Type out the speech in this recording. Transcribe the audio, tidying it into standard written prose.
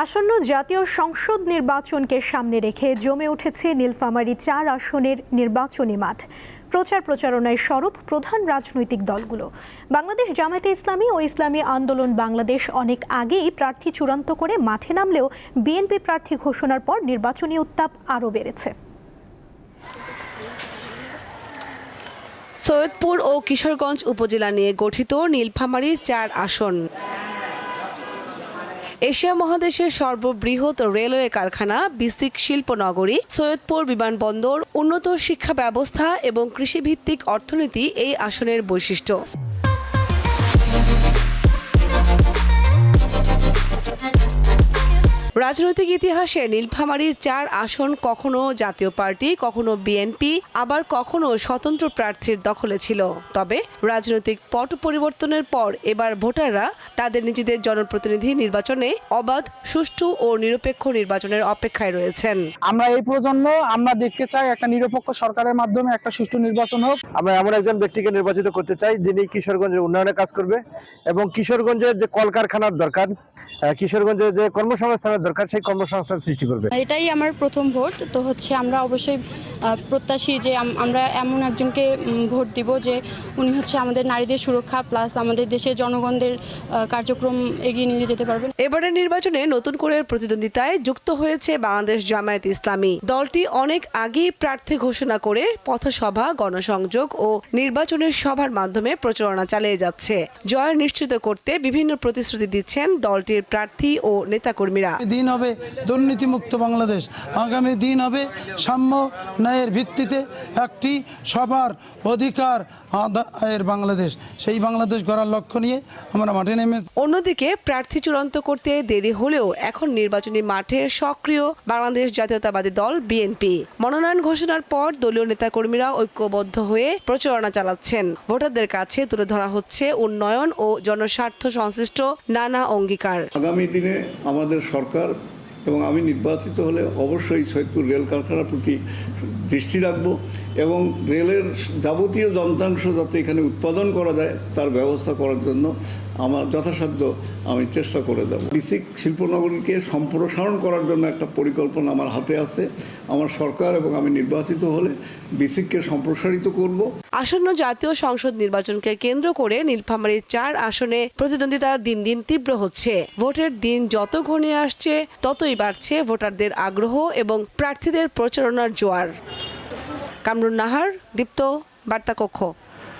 আসন্ন জাতীয় সংসদ নির্বাচনকে সামনে রেখে জমে উঠেছে নীলফামারী ৪ আসনের নির্বাচনী মাঠ। প্রচারণায় সরব প্রধান রাজনৈতিক দলগুলো। বাংলাদেশ জামায়াতে ইসলামী ও ইসলামী আন্দোলন বাংলাদেশ অনেক আগেই প্রার্থী চূড়ান্ত করে মাঠে নামলেও বিএনপি প্রার্থী ঘোষণার পর নির্বাচনী উত্তাপ আরও বেড়েছে। সৈয়দপুর ও কিশোরগঞ্জ উপজেলা নিয়ে গঠিত নীলফামারীর ৪ আসন। এশিয়া মহাদেশের সর্ববৃহৎ রেলওয়ে কারখানা, বিসিক শিল্পনগরী, সৈয়দপুর বিমানবন্দর, উন্নত শিক্ষা ব্যবস্থা এবং কৃষিভিত্তিক অর্থনীতি এই আসনের বৈশিষ্ট্য। রাজনৈতিক ইতিহাসে নীলফামারীর ৪ আসন কখনো জাতীয় পার্টি, কখনো বিএনপি, আবার কখনো স্বতন্ত্র প্রার্থীর দখলে ছিল। তবে রাজনৈতিক পট পরিবর্তনের পর এবার ভোটাররা তাদের নিজেদের জনপ্রতিনিধি নির্বাচনে অবাধ, সুষ্ঠু ও নিরপেক্ষ নির্বাচনের অপেক্ষায় রয়েছেন। আমরা এই প্রজন্ম আমরা দেখতে চাই একটা নিরপেক্ষ সরকারের মাধ্যমে একটা সুষ্ঠু নির্বাচন হোক। আমরা এমন একজন ব্যক্তিকে নির্বাচিত করতে চাই যিনি কিশোরগঞ্জের উন্নয়নে কাজ করবে এবং কিশোরগঞ্জের যে কলকারখানার দরকার, কিশোরগঞ্জের যে কর্মসংস্থানের দরকার, সেই কর্মসংস্থান সৃষ্টি করবে। এটাই আমার প্রথম ভোট, তো আমরা অবশ্যই প্রত্যাশী যে আমরা এমন একজনকে ভোট দিব যে উনি আমাদের নারীদের সুরক্ষা প্লাস আমাদের দেশের জনগণদের কার্যক্রম এগিয়ে নিয়ে যেতে পারবেন। এবারের নির্বাচনে নতুন করে প্রতিদ্বন্দ্বিতায় যুক্ত হয়েছে বাংলাদেশ জামায়াতে ইসলামী। দলটি অনেক আগেই প্রার্থী ঘোষণা করে পথসভা, গণসংযোগ ও নির্বাচনের সভার মাধ্যমে প্রচারণা চালিয়ে যাচ্ছে। জয় নিশ্চিত করতে বিভিন্ন প্রতিশ্রুতি দিচ্ছেন দলটির প্রার্থী ও নেতাকর্মীরা। দিন হবে দুর্নীতিমুক্ত বাংলাদেশ, আগামী দিন হবে সাম্য ন্যায়ের ভিত্তিতে একটি সবার অধিকার আদায়ের বাংলাদেশ। সেই বাংলাদেশ গড়ার লক্ষ্য নিয়ে আমরা মাঠে নেমেছি। অন্যদিকে প্রার্থী চূড়ান্ত করতে দেরি হলেও এখন নির্বাচনী মাঠে সক্রিয় বাংলাদেশ জাতীয়তাবাদী দল বিএনপি। মনোনয়ন ঘোষণার পর দলীয় নেতাকর্মীরা ঐক্যবদ্ধ হয়ে প্রচারণা চালাচ্ছেন। ভোটারদের কাছে তুলে ধরা হচ্ছে উন্নয়ন ও জনস্বার্থ সংশ্লিষ্ট নানা অঙ্গীকার। আগামী দিনে আমাদের সরকার এবং আমি নির্বাচিত হলে অবশ্যই সৈয়দপুর রেল কারখানার প্রতি দৃষ্টি রাখব এবং রেলের যাবতীয় যন্ত্রাংশ যাতে এখানে উৎপাদন করা যায় তার ব্যবস্থা করার জন্য আমার যথাসাধ্য আমি চেষ্টা করে দেব। বিসিক শিল্পনগরীকে সম্প্রসারণ করার জন্য একটা পরিকল্পনা আমার হাতে আছে। আমার সরকার এবং আমি নির্বাচিত হলে বিসিককে সম্প্রসারিত করব। আসন্ন জাতীয় সংসদ নির্বাচনকে কেন্দ্র করে নীলফামারীর ৪ আসনে প্রতিদ্বন্দ্বিতা দিন দিন তীব্র হচ্ছে। ভোটের দিন যত ঘনিয়ে আসছে ততই বাড়ছে ভোটারদের আগ্রহ এবং প্রার্থীদের প্রচারণার জোয়ার। কামরুন নাহার, দীপ্ত, বার্তা কক্ষ।